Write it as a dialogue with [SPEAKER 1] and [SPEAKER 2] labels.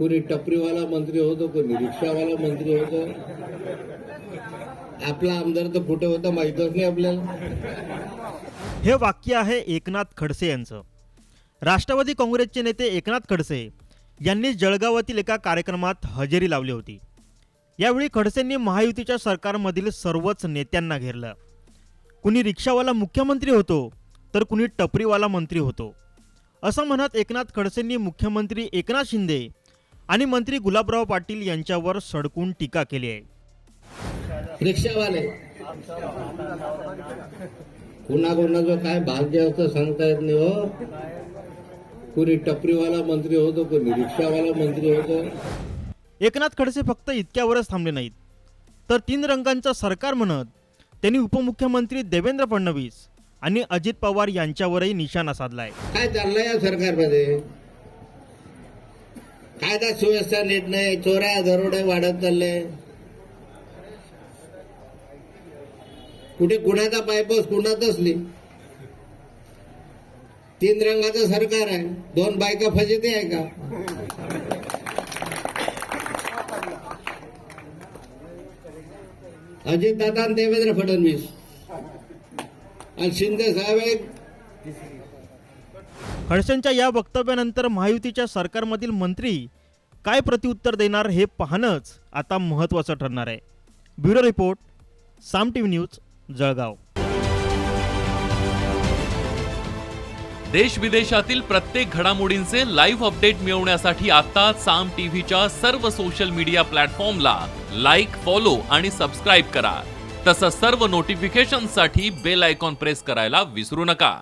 [SPEAKER 1] कोणी टपरीवाला मंत्री होतो, कोणी रिक्षावाला मंत्री होतो. आपला आमदार तर कुठे होता माहीतच नाही आपल्याला.
[SPEAKER 2] हे वाक्य आहे एकनाथ खडसे यांचं. राष्ट्रवादी काँग्रेसचे नेते एकनाथ खडसे यांनी जळगावातील एका कार्यक्रमात हजेरी लावली होती. यावेळी खडसेंनी महायुतीच्या सरकारमधील सर्वच नेत्यांना घेरलं. कुणी रिक्षावाला मुख्यमंत्री होतो तर कुणी टपरीवाला मंत्री होतो असं म्हणत एकनाथ खडसेंनी मुख्यमंत्री एकनाथ शिंदे आणि मंत्री गुलाबराव पाटील यांच्यावर सडकून टीका केली आहे.
[SPEAKER 1] रिक्षावाले कोणाकोणाचं काय भाग्य असतं सांगता येत नाही हो. कोणी टपरीवाला मंत्री होतो, कोणी रिक्षावाला मंत्री होतो.
[SPEAKER 2] एकनाथ खडसे फक्त इतक्यावरच थांबले नाहीत, तर 3 रंगांचं सरकार म्हणत त्यांनी उपमुख्यमंत्री देवेंद्र फडणवीस आणि अजित पवार यांच्यावरही निशाणा साधलाय.
[SPEAKER 1] काय चाललंय या सरकारमध्ये? कायदा सुव्यवस्था नीट नाही, चोऱ्या दरोडे वाढत चालले. कुठे कुणाचा पायपोस कुणातच नाही. 3 रंगाचं सरकार आहे. 2 बायका फजिती आहे का? अजित दादा आणि देवेंद्र फडणवीस आणि शिंदे साहेब एक.
[SPEAKER 2] खडसेंच्या या वक्तव्यानंतर महायुतीच्या सरकारमधील मंत्री काय प्रत्युत्तर देणार हे पाहणंच आता महत्त्वाचं ठरणार आहे. ब्युरो रिपोर्ट, साम टीव्ही न्यूज, जळगाव.
[SPEAKER 3] देश विदेशातील प्रत्येक घडामोडींचे लाईव्ह अपडेट मिळवण्यासाठी आता साम टीव्हीच्या सर्व सोशल मीडिया प्लॅटफॉर्मला लाईक, फॉलो आणि सबस्क्राईब करा. तसंच सर्व नोटिफिकेशनसाठी बेल आयकॉन प्रेस करायला विसरू नका.